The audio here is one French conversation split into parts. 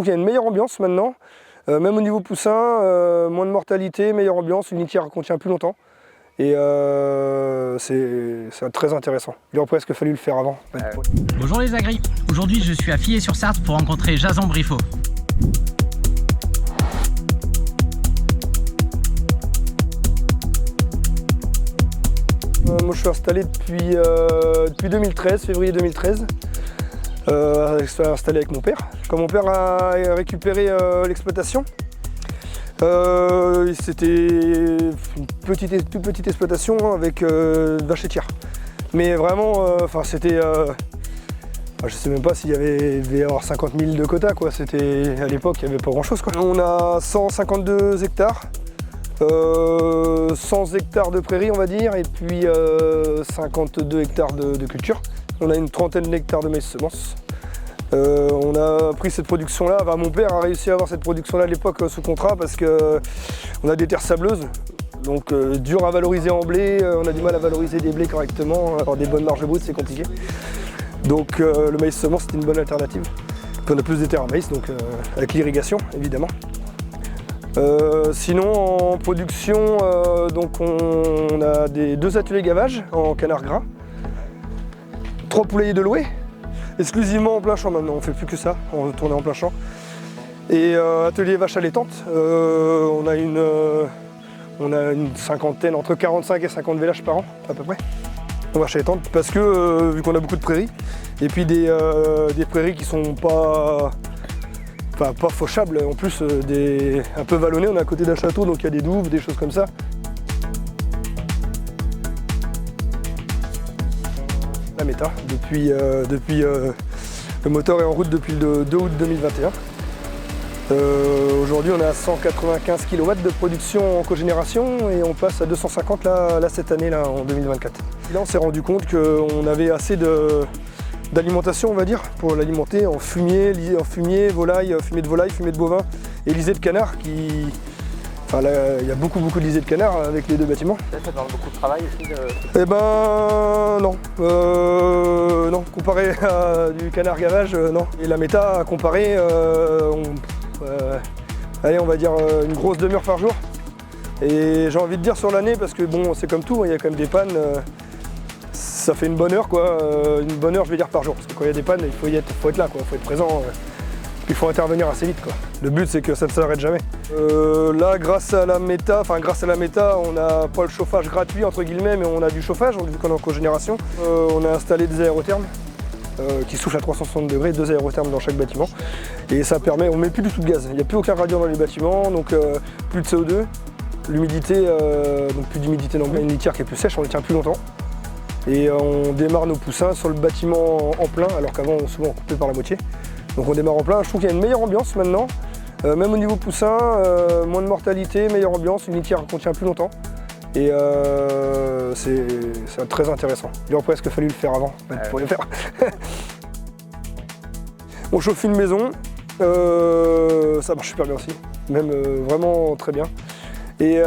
trouve qu'il y a une meilleure ambiance maintenant, même au niveau poussin, moins de mortalité, meilleure ambiance, une litière contient plus longtemps. Et c'est très intéressant. Il aurait presque fallu le faire avant. Bonjour les agris. Aujourd'hui je suis à Fillet-sur-Sarthe pour rencontrer Jason Briffaut. Moi je suis installé depuis 2013, février 2013. Je suis installé avec mon père. Quand mon père a récupéré l'exploitation, c'était une toute petite exploitation avec vaches laitières. Mais vraiment, c'était... je sais même pas s'il devait y avoir 50 000 de quotas, quoi. À l'époque, il n'y avait pas grand chose, quoi. On a 152 hectares, 100 hectares de prairies, on va dire, et puis 52 hectares de culture. On a une trentaine d'hectares de maïs semences. On a pris cette production-là, mon père a réussi à avoir cette production-là à l'époque sous contrat parce qu'on a des terres sableuses, donc dur à valoriser en blé, on a du mal à valoriser des blés correctement, avoir des bonnes marges brutes c'est compliqué. Donc le maïs semence c'est une bonne alternative. Puis on a plus de terres à maïs, donc avec l'irrigation évidemment. Sinon en production, donc on a deux ateliers gavage en canard gras, 3 poulaillers de louer. Exclusivement en plein champ maintenant, on ne fait plus que ça, on tourne en plein champ. Et atelier vache allaitante, on a une cinquantaine, entre 45 et 50 vélages par an à peu près. En vache allaitante parce que vu qu'on a beaucoup de prairies, et puis des prairies qui sont pas fauchables, en plus un peu vallonnées, on est à côté d'un château donc il y a des douves, des choses comme ça. La méta, depuis le moteur est en route depuis le 2 août 2021. Aujourd'hui on est à 195 kW de production en cogénération et on passe à 250 là cette année là, en 2024. Là on s'est rendu compte qu'on avait assez d'alimentation on va dire pour l'alimenter en fumier, volaille, fumée de volaille, fumée de bovin et lisée de canard qui... il y a beaucoup de lisées de canard avec les deux bâtiments. Ça demande beaucoup de travail aussi Eh ben non. Non, comparé à du canard gavage, non. Et la méta, à comparer, allez, on va dire une grosse demi-heure par jour. Et j'ai envie de dire sur l'année, parce que bon, c'est comme tout, il y a quand même des pannes. Ça fait une bonne heure, quoi. Une bonne heure, je vais dire, par jour. Parce que quand il y a des pannes, il faut être là, quoi. Il faut être présent. Il faut intervenir assez vite, quoi. Le but c'est que ça ne s'arrête jamais. Là grâce à la méta, on n'a pas le chauffage gratuit entre guillemets, mais on a du chauffage vu qu'on est en cogénération. On a installé des aérothermes qui soufflent à 360 degrés, 2 aérothermes dans chaque bâtiment. Et ça permet, on ne met plus du tout de gaz, il n'y a plus aucun radiant dans les bâtiments, donc plus de CO2, l'humidité, donc plus d'humidité non plus. Une litière qui est plus sèche, on les tient plus longtemps. Et on démarre nos poussins sur le bâtiment en plein, alors qu'avant souvent on coupait par la moitié. Donc on démarre en plein, je trouve qu'il y a une meilleure ambiance maintenant, même au niveau poussin, moins de mortalité, meilleure ambiance, une litière contient plus longtemps. Et c'est très intéressant. Il aurait presque fallu le faire avant pour le faire. On chauffe une maison, ça marche super bien aussi, même vraiment très bien. Et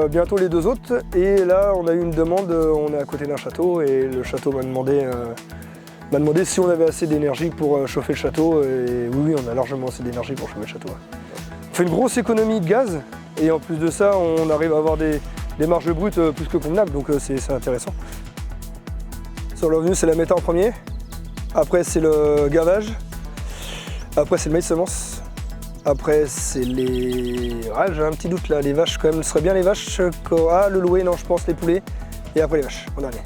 bientôt les 2 autres, et là on a eu une demande, on est à côté d'un château et le château m'a demandé si on avait assez d'énergie pour chauffer le château, et oui, on a largement assez d'énergie pour chauffer le château. On fait une grosse économie de gaz, et en plus de ça, on arrive à avoir des marges brutes plus que convenables, donc c'est intéressant. Sur le revenu, c'est la méta en premier, après c'est le gavage, après c'est le maïs semence, après c'est les... Ah, j'ai un petit doute là, les vaches quand même, ce serait bien les vaches, le louer, non je pense les poulets, et après les vaches, en dernier.